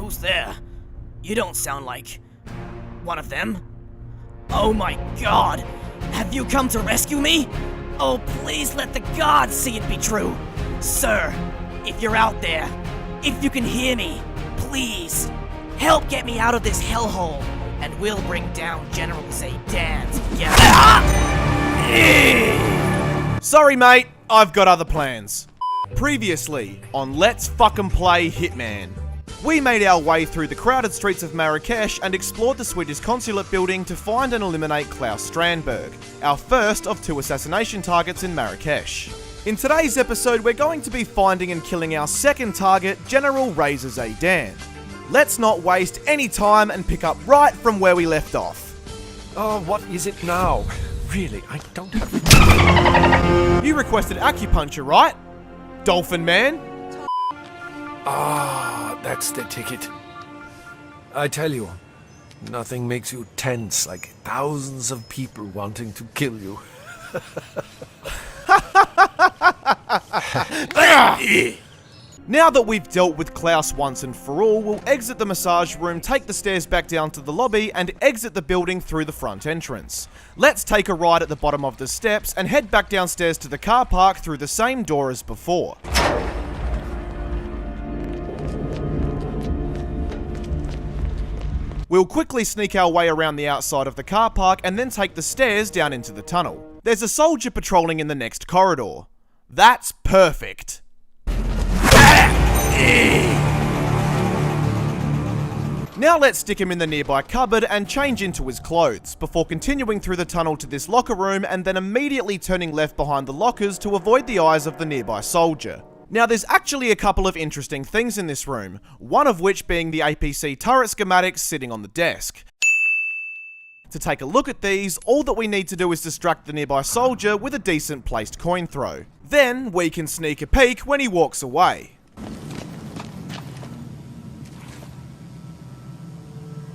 Who's there? You don't sound like one of them. Oh my god! Have you come to rescue me? Oh, please let the gods see it be true. Sir, if you're out there, if you can hear me, please, help get me out of this hellhole, and we'll bring down General Zaydan together. Sorry mate, I've got other plans. Previously on Let's Fucking Play Hitman. We made our way through the crowded streets of Marrakesh and explored the Swedish consulate building to find and eliminate Klaus Strandberg, our first of 2 assassination targets in Marrakesh. In today's episode, we're going to be finding and killing our second target, General Zaydan. Let's not waste any time and pick up right from where we left off. Oh, what is it now? Really, I don't have... You requested acupuncture, right? Dolphin Man? Ah, that's the ticket. I tell you, nothing makes you tense like thousands of people wanting to kill you. Now that we've dealt with Klaus once and for all, we'll exit the massage room, take the stairs back down to the lobby, and exit the building through the front entrance. Let's take a ride at the bottom of the steps and head back downstairs to the car park through the same door as before. We'll quickly sneak our way around the outside of the car park and then take the stairs down into the tunnel. There's a soldier patrolling in the next corridor. That's perfect. Now let's stick him in the nearby cupboard and change into his clothes, before continuing through the tunnel to this locker room and then immediately turning left behind the lockers to avoid the eyes of the nearby soldier. Now there's actually a couple of interesting things in this room, one of which being the APC turret schematics sitting on the desk. To take a look at these, all that we need to do is distract the nearby soldier with a decent placed coin throw. Then we can sneak a peek when he walks away.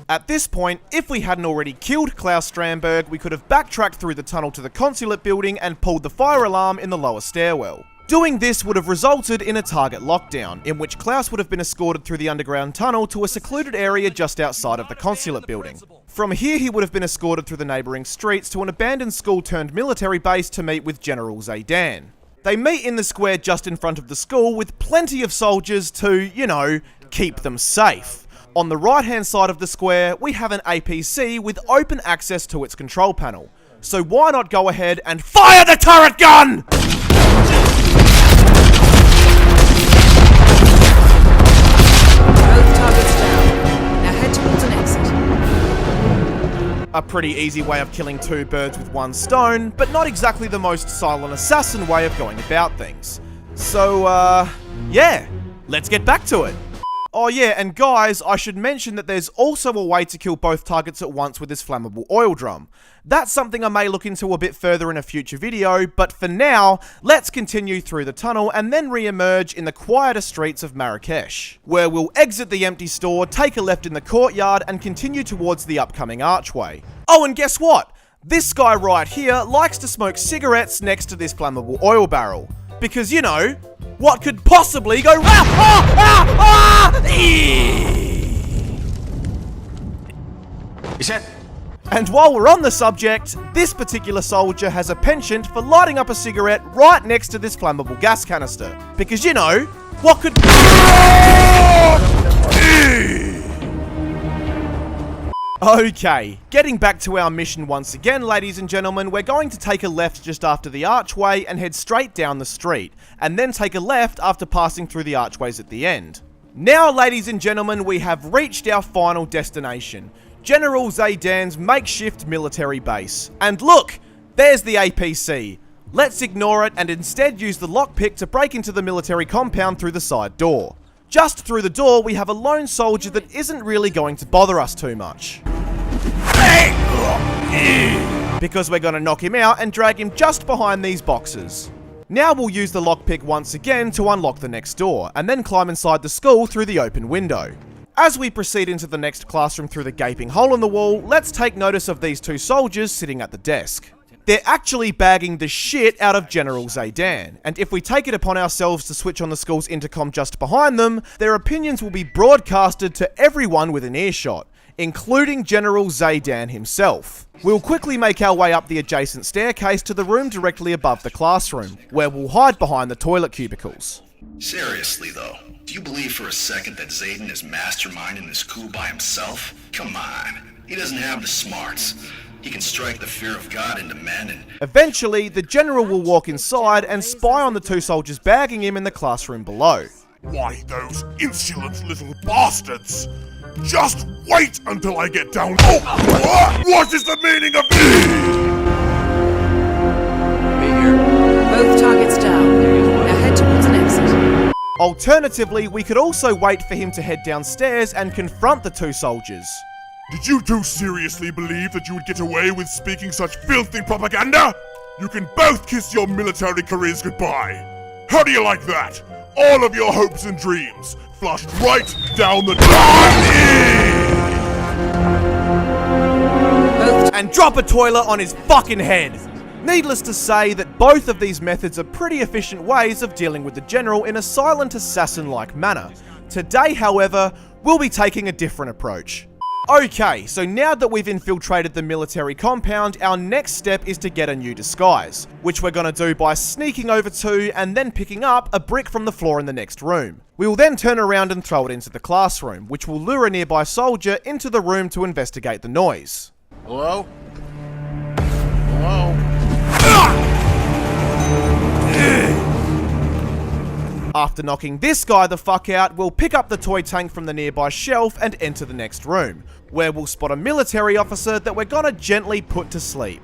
At this point, if we hadn't already killed Klaus Strandberg, we could have backtracked through the tunnel to the consulate building and pulled the fire alarm in the lower stairwell. Doing this would have resulted in a target lockdown, in which Klaus would have been escorted through the underground tunnel to a secluded area just outside of the consulate building. From here, he would have been escorted through the neighbouring streets to an abandoned school turned military base to meet with General Zaydan. They meet in the square just in front of the school with plenty of soldiers to, you know, keep them safe. On the right hand side of the square, we have an APC with open access to its control panel. So why not go ahead and fire the turret gun?! Both targets down. Now head towards an exit. A pretty easy way of killing 2 birds with 1 stone, but not exactly the most silent assassin way of going about things. So, yeah, let's get back to it. Oh yeah, and guys, I should mention that there's also a way to kill both targets at once with this flammable oil drum. That's something I may look into a bit further in a future video, but for now, let's continue through the tunnel and then re-emerge in the quieter streets of Marrakesh, where we'll exit the empty store, take a left in the courtyard, and continue towards the upcoming archway. Oh, and guess what? This guy right here likes to smoke cigarettes next to this flammable oil barrel. Because, you know, what could possibly go wrong? And while we're on the subject, this particular soldier has a penchant for lighting up a cigarette right next to this flammable gas canister. Because, you know, what could... Okay, getting back to our mission once again, ladies and gentlemen, we're going to take a left just after the archway and head straight down the street, and then take a left after passing through the archways at the end. Now, ladies and gentlemen, we have reached our final destination, General Zaydan's makeshift military base. And look, there's the APC. Let's ignore it and instead use the lockpick to break into the military compound through the side door. Just through the door, we have a lone soldier that isn't really going to bother us too much. Because we're going to knock him out and drag him just behind these boxes. Now we'll use the lockpick once again to unlock the next door, and then climb inside the school through the open window. As we proceed into the next classroom through the gaping hole in the wall, let's take notice of these 2 soldiers sitting at the desk. They're actually bagging the shit out of General Zaydan, and if we take it upon ourselves to switch on the school's intercom just behind them, their opinions will be broadcasted to everyone within earshot, including General Zaydan himself. We'll quickly make our way up the adjacent staircase to the room directly above the classroom, where we'll hide behind the toilet cubicles. Seriously though, do you believe for a second that Zaydan is masterminding this coup by himself? Come on, he doesn't have the smarts. He can strike the fear of God into men and... Eventually, the general will walk inside and spy on the two soldiers bagging him in the classroom below. Why, those insolent little bastards! Just wait until I get down. Oh! What is the meaning of this? Both targets down. Now head towards an exit. Alternatively, we could also wait for him to head downstairs and confront the two soldiers. Did you two seriously believe that you would get away with speaking such filthy propaganda? You can both kiss your military careers goodbye. How do you like that? All of your hopes and dreams flushed right down the and drop a toilet on his fucking head. Needless to say that both of these methods are pretty efficient ways of dealing with the general in a silent assassin-like manner. Today, however, we'll be taking a different approach. Okay, so now that we've infiltrated the military compound, our next step is to get a new disguise, which we're gonna do by sneaking over to and then picking up a brick from the floor in the next room. We will then turn around and throw it into the classroom, which will lure a nearby soldier into the room to investigate the noise. Hello? Hello? After knocking this guy the fuck out, we'll pick up the toy tank from the nearby shelf and enter the next room, where we'll spot a military officer that we're gonna gently put to sleep.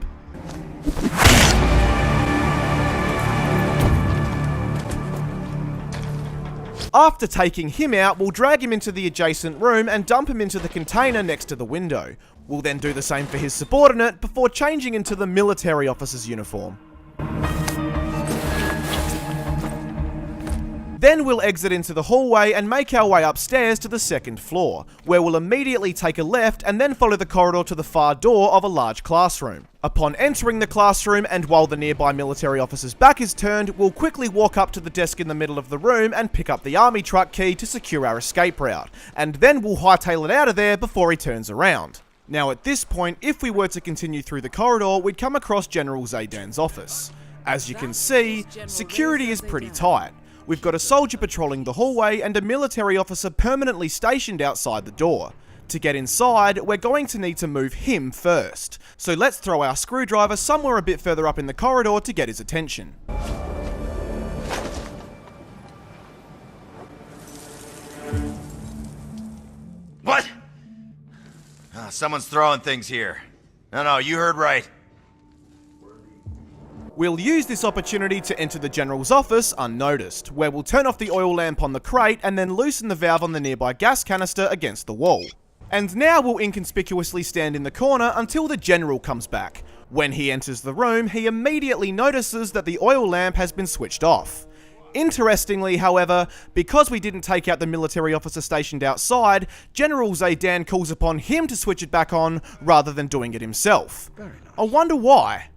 After taking him out, we'll drag him into the adjacent room and dump him into the container next to the window. We'll then do the same for his subordinate before changing into the military officer's uniform. Then we'll exit into the hallway and make our way upstairs to the second floor, where we'll immediately take a left and then follow the corridor to the far door of a large classroom. Upon entering the classroom, and while the nearby military officer's back is turned, we'll quickly walk up to the desk in the middle of the room and pick up the army truck key to secure our escape route, and then we'll hightail it out of there before he turns around. Now at this point, if we were to continue through the corridor, we'd come across General Zaydan's office. As you can see, security is pretty tight. We've got a soldier patrolling the hallway and a military officer permanently stationed outside the door. To get inside, we're going to need to move him first. So let's throw our screwdriver somewhere a bit further up in the corridor to get his attention. What? Someone's throwing things here. No, you heard right. We'll use this opportunity to enter the general's office unnoticed, where we'll turn off the oil lamp on the crate and then loosen the valve on the nearby gas canister against the wall. And now we'll inconspicuously stand in the corner until the general comes back. When he enters the room, he immediately notices that the oil lamp has been switched off. Interestingly, however, because we didn't take out the military officer stationed outside, General Zaydan calls upon him to switch it back on rather than doing it himself. I wonder why.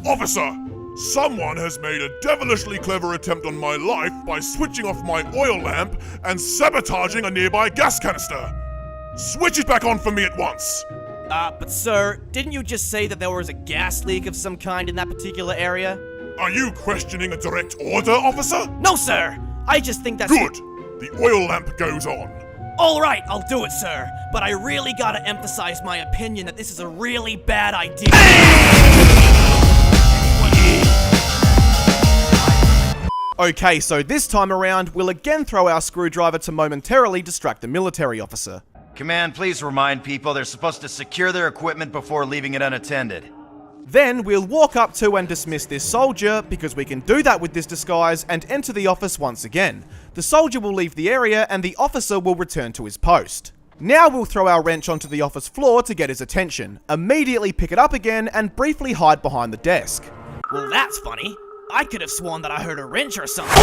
Officer, someone has made a devilishly clever attempt on my life by switching off my oil lamp and sabotaging a nearby gas canister. Switch it back on for me at once. But sir, didn't you just say that there was a gas leak of some kind in that particular area? Are you questioning a direct order, officer? No, sir! I just think that's— Good. The oil lamp goes on. Alright, I'll do it, sir. But I really gotta emphasize my opinion that this is a really bad idea. Okay, so this time around, we'll again throw our screwdriver to momentarily distract the military officer. Command, please remind people they're supposed to secure their equipment before leaving it unattended. Then we'll walk up to and dismiss this soldier, because we can do that with this disguise, and enter the office once again. The soldier will leave the area and the officer will return to his post. Now we'll throw our wrench onto the office floor to get his attention, immediately pick it up again and briefly hide behind the desk. Well, that's funny. I could have sworn that I heard a wrench or something.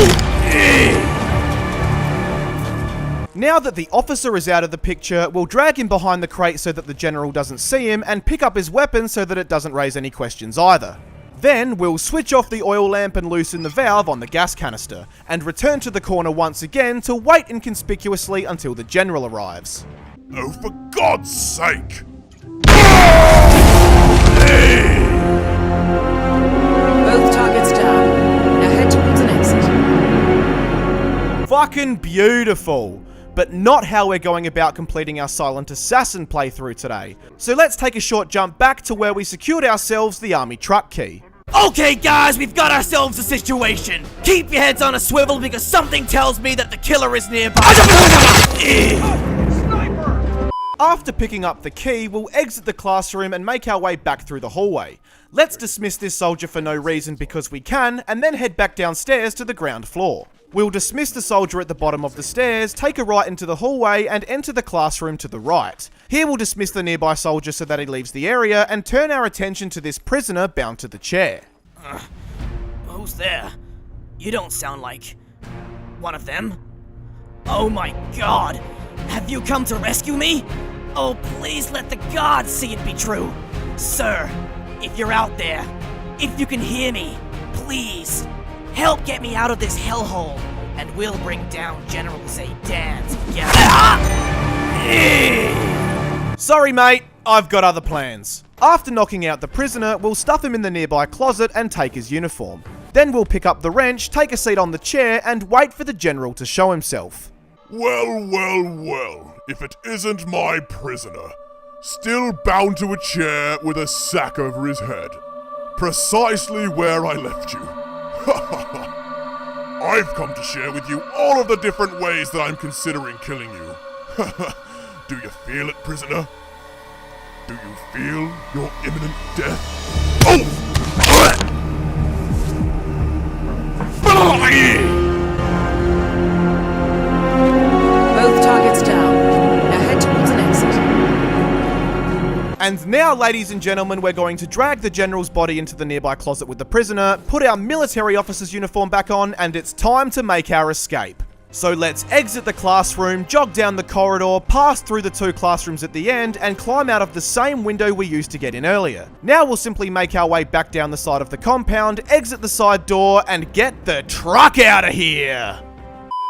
Now that the officer is out of the picture, we'll drag him behind the crate so that the general doesn't see him and pick up his weapon so that it doesn't raise any questions either. Then we'll switch off the oil lamp and loosen the valve on the gas canister, and return to the corner once again to wait inconspicuously until the general arrives. Oh, for God's sake! Both targets down. Now head towards an exit. Fucking beautiful! But not how we're going about completing our Silent Assassin playthrough today. So let's take a short jump back to where we secured ourselves the army truck key. Okay, guys, we've got ourselves a situation. Keep your heads on a swivel because something tells me that the killer is nearby. After picking up the key, we'll exit the classroom and make our way back through the hallway. Let's dismiss this soldier for no reason because we can, and then head back downstairs to the ground floor. We'll dismiss the soldier at the bottom of the stairs, take a right into the hallway, and enter the classroom to the right. Here we'll dismiss the nearby soldier so that he leaves the area, and turn our attention to this prisoner bound to the chair. Who's there? You don't sound like one of them. Oh my god! Have you come to rescue me? Oh, please let the gods see it be true. Sir, if you're out there, if you can hear me, please, help get me out of this hellhole, and we'll bring down General Zaydan together. Sorry mate, I've got other plans. After knocking out the prisoner, we'll stuff him in the nearby closet and take his uniform. Then we'll pick up the wrench, take a seat on the chair, and wait for the general to show himself. Well, well, well, if it isn't my prisoner, still bound to a chair with a sack over his head. Precisely where I left you. I've come to share with you all of the different ways that I'm considering killing you. Do you feel it, prisoner? Do you feel your imminent death? Oh! Both targets down. Now head towards an exit. And now, ladies and gentlemen, we're going to drag the general's body into the nearby closet with the prisoner, put our military officer's uniform back on, and it's time to make our escape. So let's exit the classroom, jog down the corridor, pass through the two classrooms at the end, and climb out of the same window we used to get in earlier. Now we'll simply make our way back down the side of the compound, exit the side door, and get the truck out of here!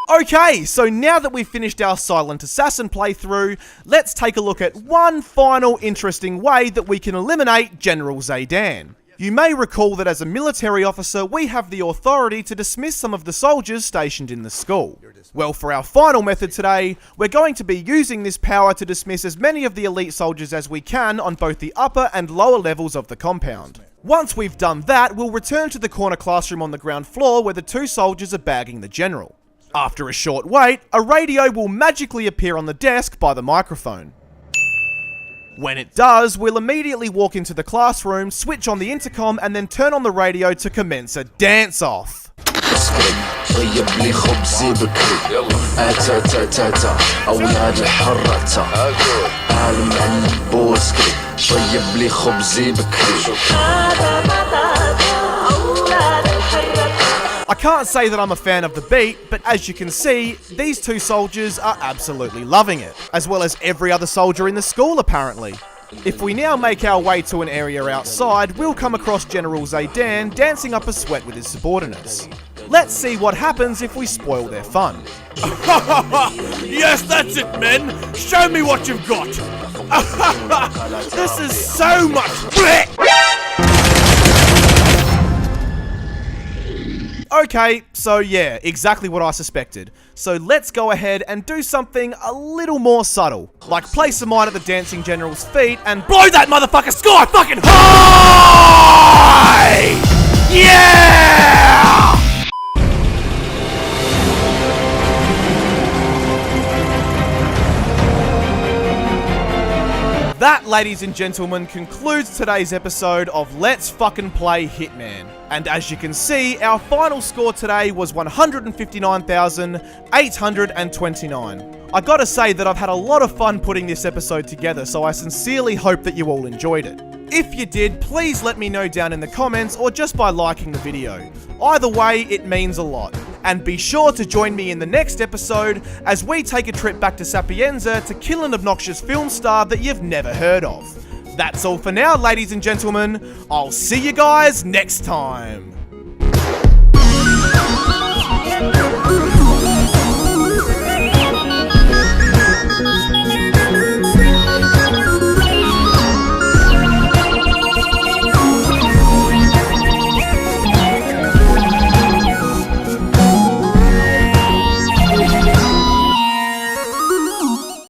Okay, so now that we've finished our Silent Assassin playthrough, let's take a look at one final interesting way that we can eliminate General Zaydan. You may recall that as a military officer, we have the authority to dismiss some of the soldiers stationed in the school. Well, for our final method today, we're going to be using this power to dismiss as many of the elite soldiers as we can on both the upper and lower levels of the compound. Once we've done that, we'll return to the corner classroom on the ground floor where the two soldiers are bagging the general. After a short wait, a radio will magically appear on the desk by the microphone. When it does, we'll immediately walk into the classroom, switch on the intercom, and then turn on the radio to commence a dance-off. I can't say that I'm a fan of the beat, but as you can see, these two soldiers are absolutely loving it, as well as every other soldier in the school apparently. If we now make our way to an area outside, we'll come across General Zaydan dancing up a sweat with his subordinates. Let's see what happens if we spoil their fun. Yes, that's it, men! Show me what you've got! This is so much... Okay, so yeah, exactly what I suspected. So let's go ahead and do something a little more subtle. Like place a mine at the dancing general's feet and blow that motherfucker sky fucking high! Yeah! That, ladies and gentlemen, concludes today's episode of Let's Fucking Play Hitman. And as you can see, our final score today was 159,829. I gotta say that I've had a lot of fun putting this episode together, so I sincerely hope that you all enjoyed it. If you did, please let me know down in the comments or just by liking the video. Either way, it means a lot. and be sure to join me in the next episode as we take a trip back to Sapienza to kill an obnoxious film star that you've never heard of. That's all for now, ladies and gentlemen. I'll see you guys next time.